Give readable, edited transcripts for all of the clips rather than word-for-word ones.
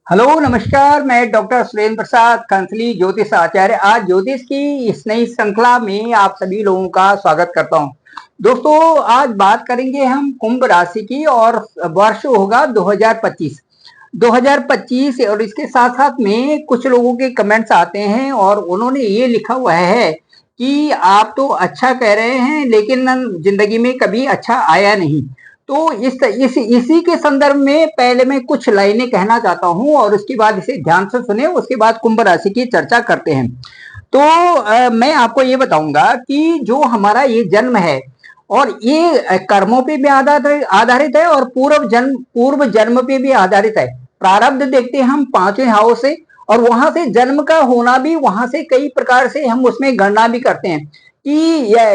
Hello नमस्कार। मैं doctor Surendra Prasad कंसली ज्योतिष आचार्य आज ज्योतिष की इस नई श्रृंखला में आप सभी लोगों का स्वागत करता हूं। दोस्तों आज बात करेंगे हम कुंभ राशि की और वर्ष होगा 2025 और इसके साथ साथ में कुछ लोगों के कमेंट्स आते हैं और उन्होंने ये लिखा हुआ है कि आप तो अच्छा कह रहे हैं लेकिन जिंदगी में कभी अच्छा आया नहीं। तो इसी के संदर्भ में पहले मैं कुछ लाइनें कहना चाहता हूं और उसके बाद इसे ध्यान से सुने, उसके बाद कुंभ राशि की चर्चा करते हैं। तो मैं आपको ये बताऊंगा कि जो हमारा ये जन्म है और ये कर्मों पे भी आधारित है और पूर्व जन्म पे भी आधारित है। प्रारब्ध देखते हैं हम 5वें हाउस से और वहां से जन्म का होना भी वहां से कई प्रकार से हम उसमें गणना भी करते हैं कि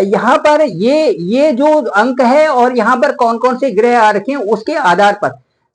यहाँ पर ये जो अंक है और यहाँ पर कौन कौन से ग्रह आ रखे हैं उसके आधार पर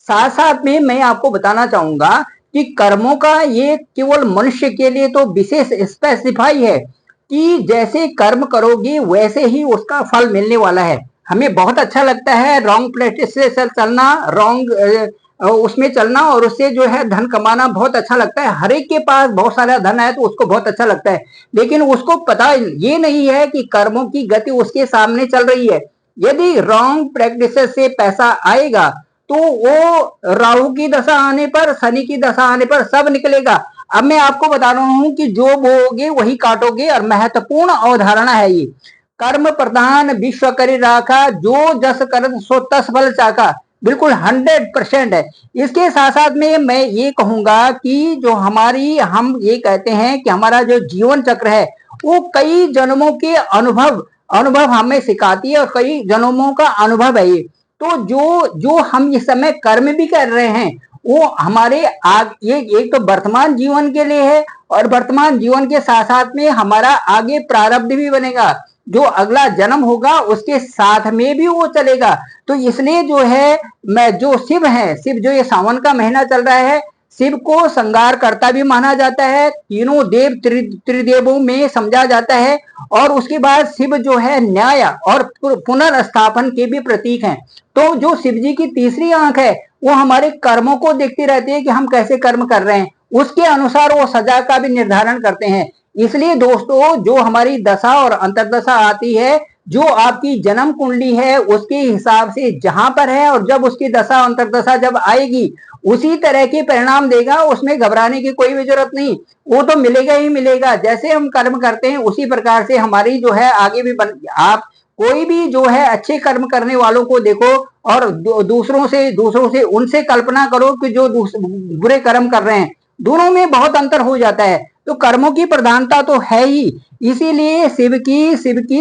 साथ साथ में मैं आपको बताना चाहूंगा कि कर्मों का ये केवल मनुष्य के लिए तो विशेष स्पेसिफाई है कि जैसे कर्म करोगे वैसे ही उसका फल मिलने वाला है। हमें बहुत अच्छा लगता है रॉन्ग प्लेस से चलना, रॉन्ग उसमें चलना और उससे जो है धन कमाना बहुत अच्छा लगता है। हर एक के पास बहुत सारा धन है तो उसको बहुत अच्छा लगता है, लेकिन उसको पता ये नहीं है कि कर्मों की गति उसके सामने चल रही है। यदि रॉन्ग प्रैक्टिस से पैसा आएगा तो वो राहु की दशा आने पर, शनि की दशा आने पर सब निकलेगा। अब मैं आपको बता रहा हूं कि जो बोओगे वही काटोगे और महत्वपूर्ण अवधारणा है ये। कर्म प्रधान विश्व करी राखा, जो जस कर सो तस फल चाका, बिल्कुल 100% है। इसके साथ साथ में मैं ये कहूंगा कि जो हम ये कहते हैं कि हमारा जो जीवन चक्र है वो कई जन्मों के अनुभव हमें सिखाती है और कई जन्मों का अनुभव है ये। तो जो जो हम इस समय कर्म भी कर रहे हैं वो हमारे ये एक तो वर्तमान जीवन के लिए है और वर्तमान जीवन के साथ साथ में हमारा आगे प्रारब्ध भी बनेगा। जो अगला जन्म होगा उसके साथ में भी वो चलेगा। तो इसलिए जो है मैं जो शिव है, शिव जो ये सावन का महीना चल रहा है, शिव को श्रृंगार करता भी माना जाता है, तीनों देव त्रिदेवों में समझा जाता है। और उसके बाद शिव जो है न्याय और पुनर्स्थापन के भी प्रतीक हैं। तो जो शिव जी की तीसरी आंख है वो हमारे कर्मों को देखती रहती है कि हम कैसे कर्म कर रहे हैं, उसके अनुसार वो सजा का भी निर्धारण करते हैं। इसलिए दोस्तों जो हमारी दशा और अंतर्दशा आती है, जो आपकी जन्म कुंडली है उसके हिसाब से जहां पर है और जब उसकी दशा अंतर्दशा जब आएगी उसी तरह के परिणाम देगा। उसमें घबराने की कोई भी जरूरत नहीं, वो तो मिलेगा ही मिलेगा। जैसे हम कर्म करते हैं उसी प्रकार से हमारी जो है आगे भी आप कोई भी जो है अच्छे कर्म करने वालों को देखो और दूसरों से उनसे कल्पना करो कि जो बुरे कर्म कर रहे हैं, दोनों में बहुत अंतर हो जाता है। तो कर्मों की प्रधानता तो है ही, इसीलिए शिव की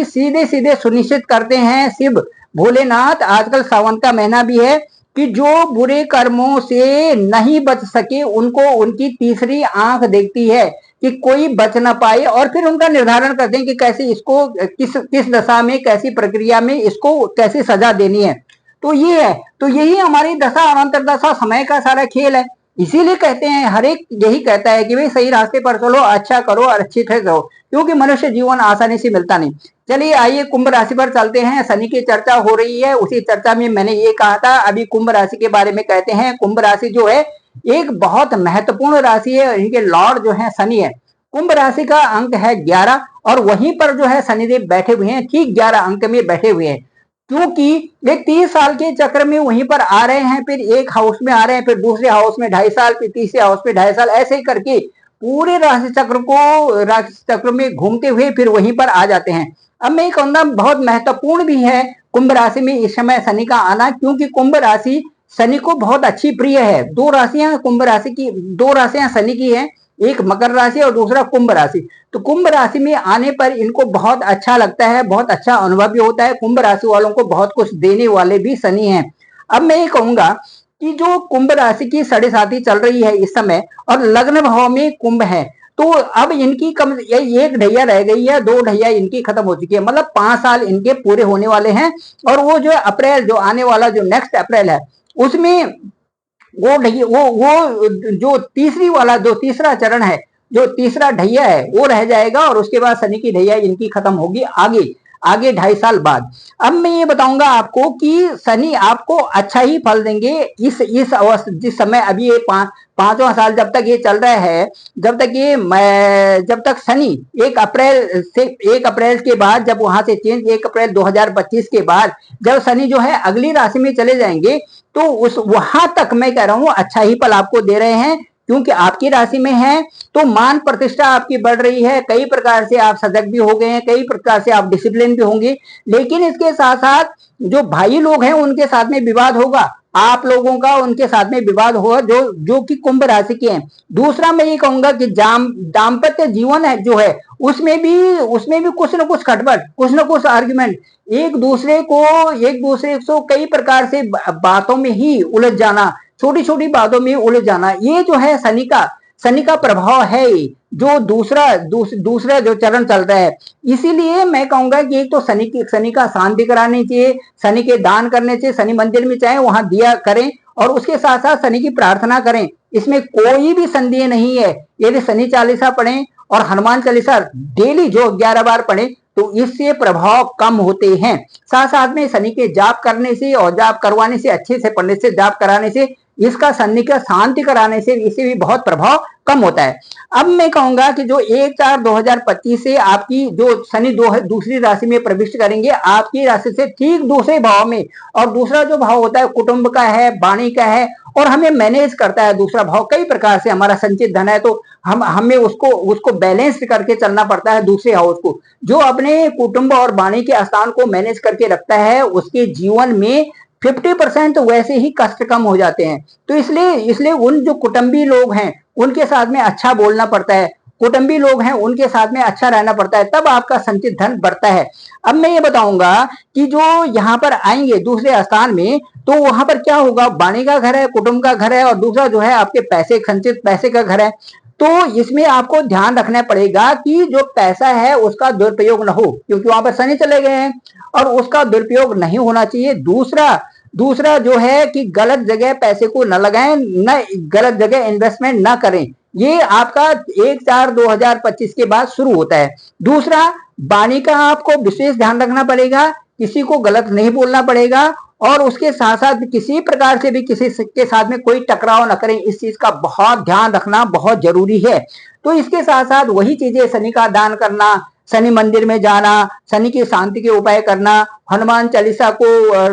सीधे सीधे सुनिश्चित करते हैं शिव भोलेनाथ। आजकल सावन का महीना भी है कि जो बुरे कर्मों से नहीं बच सके उनको उनकी तीसरी आंख देखती है कि कोई बच ना पाए और फिर उनका निर्धारण करते हैं कि कैसे इसको किस दशा में, कैसी प्रक्रिया में इसको कैसे सजा देनी है। तो ये है, तो यही हमारी दशा और अंतर्दशा समय का सारा खेल है। इसीलिए कहते हैं, हर एक यही कहता है कि भाई सही रास्ते पर चलो, अच्छा करो और अच्छी तरह करो, क्योंकि मनुष्य जीवन आसानी से मिलता नहीं। चलिए आइए कुंभ राशि पर चलते हैं। शनि की चर्चा हो रही है, उसी चर्चा में मैंने ये कहा था। अभी कुंभ राशि के बारे में कहते हैं। कुंभ राशि जो है एक बहुत महत्वपूर्ण राशि है, इनके लॉर्ड जो है शनि है। कुंभ राशि का अंक है 11 और वहीं पर जो है शनिदेव बैठे हुए हैं, ठीक 11 अंक में बैठे हुए हैं। क्योंकि वे 30 साल के चक्र में वहीं पर आ रहे हैं, फिर एक हाउस में आ रहे हैं, फिर दूसरे हाउस में 2.5 साल, फिर तीसरे हाउस में 2.5 साल, ऐसे ही करके पूरे राशि चक्र में घूमते हुए फिर वहीं पर आ जाते हैं। अब मैं कहूंगा बहुत महत्वपूर्ण भी है कुंभ राशि में इस समय शनि का आना, क्योंकि कुंभ राशि शनि को बहुत अच्छी प्रिय है। दो राशियां कुंभ राशि की, दो राशियां शनि की है, एक मकर राशि और दूसरा कुंभ राशि। तो कुंभ राशि में आने पर इनको बहुत अच्छा लगता है, बहुत अच्छा अनुभव भी होता है। कुंभ राशि वालों को बहुत कुछ देने वाले भी शनि हैं। अब मैं ये कहूंगा कि जो कुंभ राशि की 7.5 चल रही है इस समय और लग्न भाव में कुंभ है, तो अब इनकी एक ढैया रह गई है, 2 ढैया इनकी खत्म हो चुकी है, मतलब 5 साल इनके पूरे होने वाले हैं। और वो जो अप्रैल, जो आने वाला जो नेक्स्ट अप्रैल है, उसमें वो जो तीसरी वाला, जो तीसरा चरण है, जो तीसरा ढैया है वो रह जाएगा और उसके बाद शनि की ढैया इनकी खत्म होगी आगे। आगे 2.5 साल बाद। अब मैं ये बताऊंगा आपको कि शनि आपको अच्छा ही फल देंगे इस अवस्था, जिस समय अभी ये पांचवा साल जब तक ये चल रहा है, जब तक शनि 1 अप्रैल के बाद, जब वहां से चेंज 1 अप्रैल 2025 के बाद जब शनि जो है अगली राशि में चले जाएंगे, तो उस वहां तक मैं कह रहा हूं अच्छा ही फल आपको दे रहे हैं, क्योंकि आपकी राशि में है तो मान प्रतिष्ठा आपकी बढ़ रही है, कई प्रकार से आप सजग भी हो गए हैं, कई प्रकार से आप डिसिप्लिन भी होंगे। लेकिन इसके साथ साथ जो भाई लोग हैं उनके साथ में विवाद होगा, आप लोगों का उनके साथ में विवाद होगा, जो जो कि कुंभ राशि के हैं। दूसरा मैं ये कहूंगा कि दाम्पत्य जीवन है जो है उसमें भी कुछ न कुछ खटपट, कुछ न कुछ आर्ग्यूमेंट, एक दूसरे को कई प्रकार से बातों में ही उलझ जाना, छोटी छोटी बातों में उलझ जाना, ये जो है शनि का प्रभाव है, जो दूसरा जो चरण चल रहा है। इसीलिए मैं कहूंगा कि एक तो शनि का शांति करानी चाहिए, शनि के दान करने चाहिए, शनि मंदिर में चाहे वहां दिया करें, और उसके साथ साथ शनि की प्रार्थना करें, इसमें कोई भी संदेह नहीं है। यदि शनि चालीसा पढ़ें और हनुमान चालीसा डेली जो 11 बार पढ़ें तो इससे प्रभाव कम होते हैं। साथ साथ में शनि के जाप करने से और जाप करवाने से, अच्छे से पंडित से जाप कराने से, इसका शनि का शांति कराने से इससे भी बहुत प्रभाव कम होता है। अब मैं कहूंगा कि जो 1/4/2025 से आपकी जो शनि दूसरी राशि में प्रविष्ट करेंगे, आपकी राशि से ठीक दूसरे भाव में, और दूसरा जो भाव होता है कुटुंब का है, वाणी का है, और हमें मैनेज करता है दूसरा भाव कई प्रकार से। हमारा संचित धन है तो हमें उसको बैलेंस करके चलना पड़ता है दूसरे हाउस को। जो अपने कुटुंब और वाणी के स्थान को मैनेज करके रखता है उसके जीवन में 50% वैसे ही कष्ट कम हो जाते हैं। तो इसलिए उन जो कुटुंबी लोग हैं उनके साथ में अच्छा बोलना पड़ता है, कुटुंबी लोग हैं उनके साथ में अच्छा रहना पड़ता है, तब आपका संचित धन बढ़ता है। अब मैं ये बताऊंगा कि जो यहाँ पर आएंगे दूसरे स्थान में, तो वहां पर क्या होगा, वाणी का घर है, कुटुंब का घर है, और दूसरा जो है आपके पैसे, संचित पैसे का घर है। तो इसमें आपको ध्यान रखना पड़ेगा कि जो पैसा है उसका दुरुपयोग न हो, क्योंकि वहां पर शनि चले गए हैं और उसका दुरुपयोग नहीं होना चाहिए। दूसरा जो है कि गलत जगह पैसे को न लगाएं, न गलत जगह इन्वेस्टमेंट न करें। ये आपका 1/4/2025 के बाद शुरू होता है। दूसरा, वाणी का आपको विशेष ध्यान रखना पड़ेगा, किसी को गलत नहीं बोलना पड़ेगा, और उसके साथ साथ किसी प्रकार से भी किसी के साथ में कोई टकराव न करें, इस चीज का बहुत ध्यान रखना बहुत जरूरी है। तो इसके साथ साथ वही चीजें, शनि का दान करना, शनि मंदिर में जाना, शनि की शांति के उपाय करना, हनुमान चालीसा को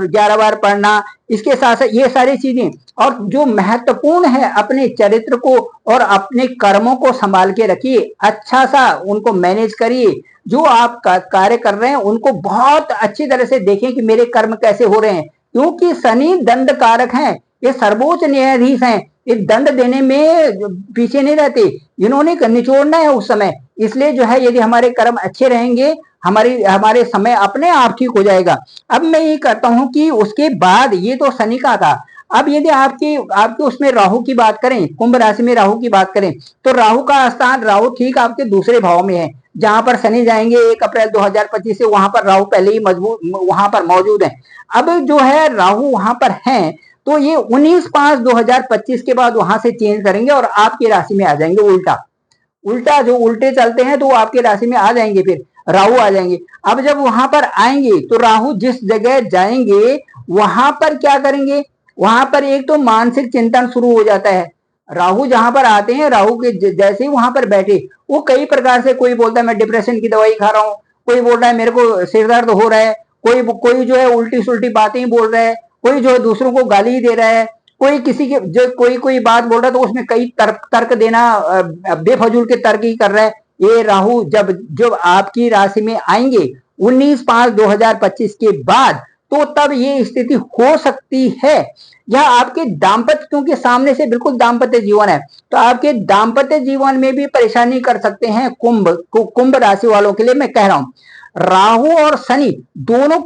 11 बार पढ़ना, इसके साथ साथ ये सारी चीजें, और जो महत्वपूर्ण है अपने चरित्र को और अपने कर्मों को संभाल के रखिए, अच्छा सा उनको मैनेज करिए। जो आप कार्य कर रहे हैं उनको बहुत अच्छी तरह से देखें कि मेरे कर्म कैसे हो रहे हैं, क्योंकि शनि दंड कारक हैं, ये सर्वोच्च न्यायाधीश हैं, ये दंड देने में पीछे नहीं रहते, इन्होंने निचोड़ना है उस समय। इसलिए जो है यदि हमारे कर्म अच्छे रहेंगे, हमारे समय अपने आप ठीक हो जाएगा। अब मैं ये करता हूं कि उसके बाद, ये तो शनि का था, अब यदि आपके उसमें राहु की बात करें, कुंभ राशि में राहु की बात करें, तो राहु का स्थान, राहु ठीक आपके दूसरे भाव में है, जहां पर शनि जाएंगे 1 अप्रैल 2025 से, वहां पर राहु पहले ही मजबूत वहां पर मौजूद है। अब जो है राहु वहां पर है, तो ये 19/5/2025 के बाद वहां से चेंज करेंगे और आपकी राशि में आ जाएंगे। उल्टा जो उल्टे चलते हैं तो वो आपकी राशि में आ जाएंगे, फिर राहु आ जाएंगे। अब जब वहां पर आएंगे तो राहु जिस जगह जाएंगे वहां पर क्या करेंगे, वहां पर एक तो मानसिक चिंतन शुरू हो जाता है। राहु जहां पर आते हैं, राहु के जैसे ही वहां पर बैठे, वो कई प्रकार से, कोई बोलता है मैं डिप्रेशन की दवाई खा रहा हूँ, कोई बोल रहा है मेरे को सिर दर्द हो रहा है, कोई जो है उल्टी सुल्टी बातें ही बोल रहा है, कोई जो है दूसरों को गाली ही दे रहा है, कोई किसी के जो कोई बात बोल रहा है तो उसमें कई तर्क देना, बेफजूल के तर्क ही कर रहा है। ये राहु जब आपकी राशि में आएंगे 19/5/2025 के बाद, तो तब ये स्थिति हो सकती है, या आपके दाम्पत्य, क्योंकि सामने से बिल्कुल दाम्पत्य जीवन है, तो आपके दाम्पत्य जीवन में भी परेशानी कर सकते हैं। कुंभ राशि वालों के लिए मैं कह रहा हूं, राहु और शनि दोनों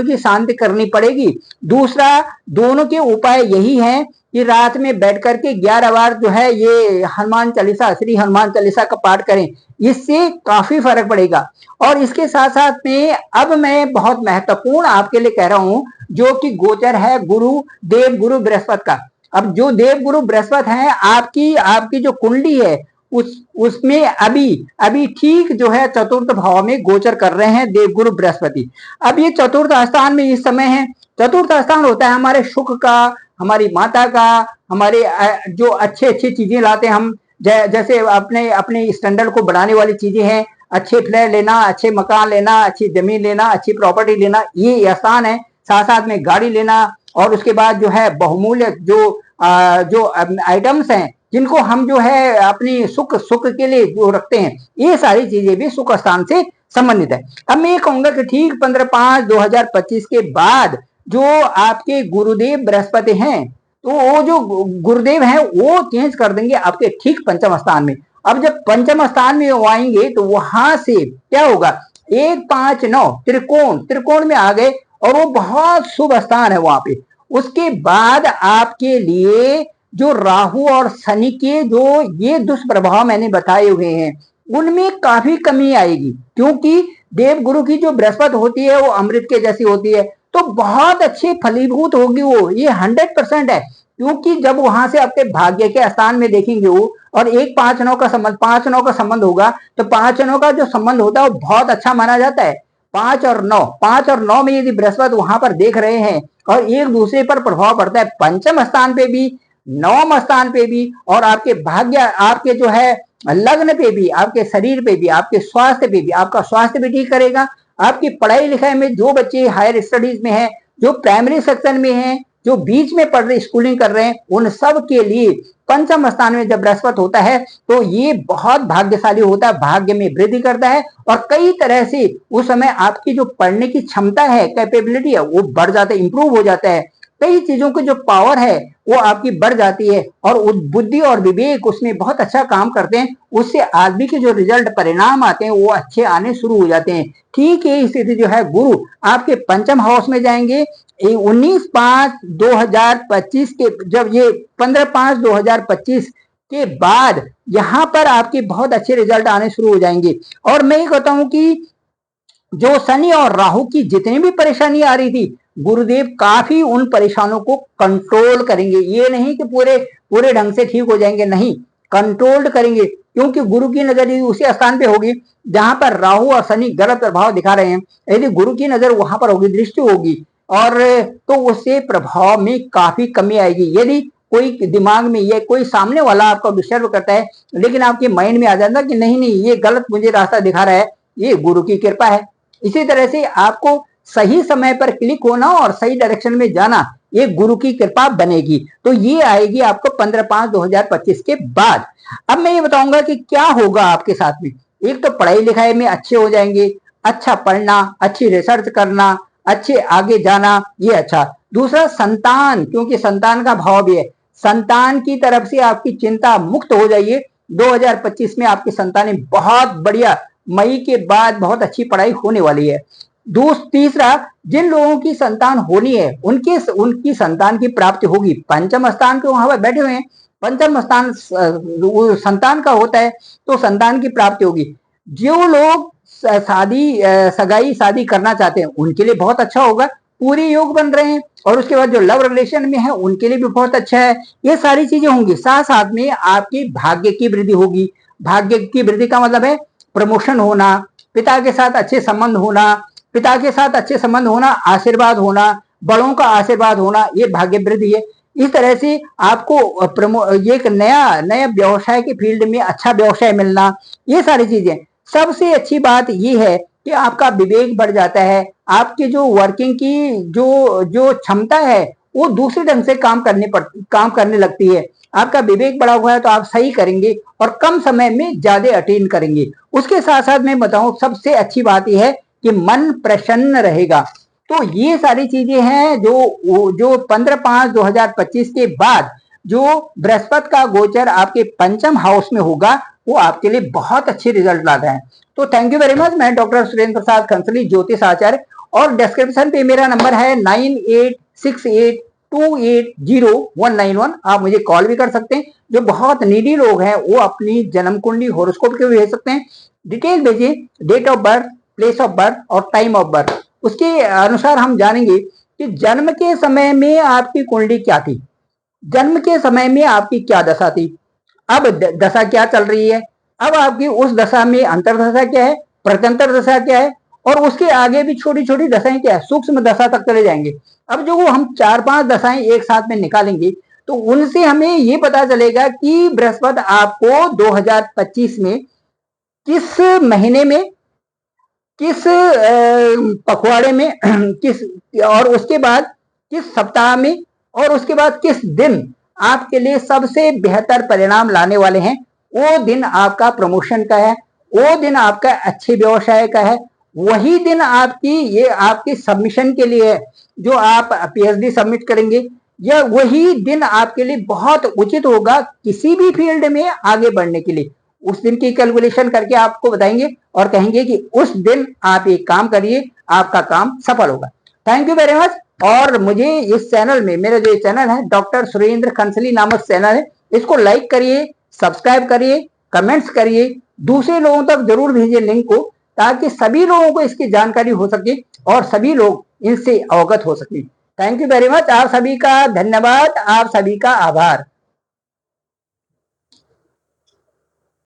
की शांति करनी पड़ेगी। दूसरा, दोनों के उपाय यही है कि रात में बैठ करके 11 बार जो है ये हनुमान चालीसा, श्री हनुमान चालीसा का पाठ करें, इससे काफी फर्क पड़ेगा। और इसके साथ साथ में अब मैं बहुत महत्वपूर्ण आपके लिए कह रहा हूं, जो कि गोचर है देव गुरु बृहस्पति का। अब जो देव गुरु बृहस्पति है, आपकी जो कुंडली है उसमें अभी अभी ठीक जो है चतुर्थ भाव में गोचर कर रहे हैं देवगुरु बृहस्पति। अब ये चतुर्थ स्थान में इस समय है। चतुर्थ स्थान होता है हमारे सुख का, हमारी माता का, हमारे जो अच्छे अच्छे चीजें लाते हैं हम, जैसे अपने अपने स्टैंडर्ड को बढ़ाने वाली चीजें हैं, अच्छे फ्लैट लेना, अच्छे मकान लेना, अच्छी जमीन लेना, अच्छी प्रॉपर्टी लेना, ये स्थान है। साथ साथ में गाड़ी लेना, और उसके बाद जो है बहुमूल्य जो आइटम्स हैं जिनको हम जो है अपनी सुख सुख के लिए जो रखते हैं, ये सारी चीजें भी सुख स्थान से संबंधित है। अब मैं ये कहूंगा कि ठीक 15/5/2025 के बाद जो आपके गुरुदेव बृहस्पति हैं, तो वो जो गुरुदेव हैं वो चेंज कर देंगे आपके ठीक पंचम स्थान में। अब जब पंचम स्थान में वो आएंगे तो वहां से क्या होगा, 1, 5, 9 त्रिकोण में आ गए, और वो बहुत शुभ स्थान है वहां पे। उसके बाद आपके लिए जो राहु और शनि के जो ये दुष्प्रभाव मैंने बताए हुए हैं, उनमें काफी कमी आएगी, क्योंकि देवगुरु की जो बृहस्पति होती है वो अमृत के जैसी होती है, तो बहुत अच्छी फलीभूत होगी वो, ये 100% है। क्योंकि जब वहां से आपके भाग्य के स्थान में देखेंगे वो, और 1, 5, 9 का संबंध, 5, 9 का संबंध होगा, तो 5, 9 का जो संबंध होता है वो बहुत अच्छा माना जाता है। 5 और 9 में यदि बृहस्पति वहां पर देख रहे हैं और एक दूसरे पर प्रभाव पड़ता है, पंचम स्थान पे भी, नवम स्थान पे भी, और आपके भाग्य, आपके जो है लग्न पे भी, आपके शरीर पे भी, आपके स्वास्थ्य पे भी, आपका स्वास्थ्य भी ठीक करेगा। आपकी पढ़ाई लिखाई में जो बच्चे हायर स्टडीज में हैं, जो प्राइमरी सेक्शन में हैं, जो बीच में पढ़ रहे स्कूलिंग कर रहे हैं, उन सब के लिए पंचम स्थान में जब बृहस्पति होता है तो ये बहुत भाग्यशाली होता है, भाग्य में वृद्धि करता है, और कई तरह से उस समय आपकी जो पढ़ने की क्षमता है, कैपेबिलिटी है, वो बढ़ जाता है, इंप्रूव हो जाता है। कई चीजों की जो पावर है वो आपकी बढ़ जाती है, और बुद्धि और विवेक उसमें बहुत अच्छा काम करते हैं। उससे आदमी के जो रिजल्ट परिणाम आते हैं वो अच्छे आने शुरू हो जाते हैं। ठीक है, स्थिति जो है गुरु आपके पंचम हाउस में जाएंगे 19/5/2025 के, जब ये 15/5/2025 के बाद यहां पर आपके बहुत अच्छे रिजल्ट आने शुरू हो जाएंगे। और मैं ये कहता हूं कि जो शनि और राहु की जितनी भी परेशानी आ रही थी, गुरुदेव काफी उन परेशानियों को कंट्रोल करेंगे। ये नहीं कि पूरे पूरे ढंग से ठीक हो जाएंगे, नहीं, कंट्रोल्ड करेंगे, क्योंकि गुरु की नजर उसी स्थान पे होगी जहां पर राहु और शनि गलत प्रभाव दिखा रहे हैं। यदि गुरु की नजर वहां पर होगी, दृष्टि होगी, और तो उससे प्रभाव में काफी कमी आएगी। यदि कोई दिमाग में, ये कोई सामने वाला आपको डिस्टर्ब करता है, लेकिन आपके माइंड में आ जाता कि नहीं नहीं ये गलत मुझे रास्ता दिखा रहा है, ये गुरु की कृपा है। इसी तरह से आपको सही समय पर क्लिक होना और सही डायरेक्शन में जाना, ये गुरु की कृपा बनेगी। तो ये आएगी आपको 15/5/2025 के बाद। अब मैं ये बताऊंगा कि क्या होगा आपके साथ में। एक तो पढ़ाई लिखाई में अच्छे हो जाएंगे, अच्छा पढ़ना, अच्छी रिसर्च करना, अच्छे आगे जाना, ये अच्छा। दूसरा संतान, क्योंकि संतान का भाव भी है, संतान की तरफ से आपकी चिंता मुक्त हो जाइए। 2025 में आपकी संतानें बहुत बढ़िया, मई के बाद बहुत अच्छी पढ़ाई होने वाली है। तीसरा, जिन लोगों की संतान होनी है उनकी संतान की प्राप्ति होगी। पंचम स्थान के वहां पर बैठे हुए हैं, पंचम स्थान संतान का होता है, तो संतान की प्राप्ति होगी। जो लोग सगाई शादी करना चाहते हैं उनके लिए बहुत अच्छा होगा, पूरे योग बन रहे हैं। और उसके बाद जो लव रिलेशन में है उनके लिए भी बहुत अच्छा है। ये सारी चीजें होंगी। साथ साथ में आपकी भाग्य की वृद्धि होगी। भाग्य की वृद्धि का मतलब है प्रमोशन होना, पिता के साथ अच्छे संबंध होना, पिता के साथ अच्छे संबंध होना, आशीर्वाद होना, बड़ों का आशीर्वाद होना, ये भाग्य वृद्धि है। इस तरह से आपको एक नया व्यवसाय के फील्ड में अच्छा व्यवसाय मिलना, ये सारी चीजें। सबसे अच्छी बात ये है कि आपका विवेक बढ़ जाता है, आपकी जो वर्किंग की जो क्षमता है वो दूसरे ढंग से काम करने लगती है। आपका विवेक बढ़ा हुआ है तो आप सही करेंगे और कम समय में ज्यादा अटेन करेंगे। उसके साथ साथ मैं बताऊं, सबसे अच्छी बात यह है कि मन प्रसन्न रहेगा। तो ये सारी चीजें हैं जो 15/5/2025 के बाद जो बृहस्पति का गोचर आपके पंचम हाउस में होगा, वो आपके लिए बहुत अच्छे रिजल्ट लाता है। तो थैंक यू वेरी मच। मैं डॉक्टर सुरेंद्र प्रसाद खंसली, ज्योतिष आचार्य, और डिस्क्रिप्शन पे मेरा नंबर है 9868280191। आप मुझे कॉल भी कर सकते हैं। जो बहुत नीडी लोग हैं वो अपनी जन्म कुंडली हॉरोस्कोप के भेज सकते हैं। डिटेल भेजिए, date of birth, place of birth और टाइम ऑफ बर्थ। उसके अनुसार हम जानेंगे कि जन्म के समय में आपकी कुंडली क्या थी, जन्म के समय में आपकी क्या दशा थी, अब दशा क्या चल रही है, अब आपकी उस दशा में अंतर्दशा क्या है, प्रत्यंतर दशा क्या है, और उसके आगे भी छोटी छोटी दशाएं क्या है, सूक्ष्म दशा तक चले जाएंगे। अब जो हम 4-5 दशाएं एक साथ में निकालेंगे तो उनसे हमें ये पता चलेगा कि बृहस्पति आपको 2025 में किस महीने में, किस पखवाड़े में किस, और उसके बाद किस सप्ताह में, और उसके बाद किस दिन आपके लिए सबसे बेहतर परिणाम लाने वाले हैं। वो दिन आपका प्रमोशन का है, वो दिन आपका अच्छे व्यवसाय का है, वही दिन आपकी ये आपकी सबमिशन के लिए है, जो आप पीएचडी सबमिट करेंगे, या वही दिन आपके लिए बहुत उचित होगा किसी भी फील्ड में आगे बढ़ने के लिए। उस दिन की कैलकुलेशन करके आपको बताएंगे और कहेंगे कि उस दिन आप एक काम करिए, आपका काम सफल होगा। Thank you very much. और मुझे इस चैनल में, मेरा जो चैनल है डॉक्टर सुरेंद्र खंसली नामक चैनल है, इसको लाइक करिए, सब्सक्राइब करिए, कमेंट्स करिए, दूसरे लोगों तक जरूर भेजिए लिंक को, ताकि सभी लोगों को इसकी जानकारी हो सके और सभी लोग इनसे अवगत हो सके। Thank you very much. आप सभी का धन्यवाद, आप सभी का आभार।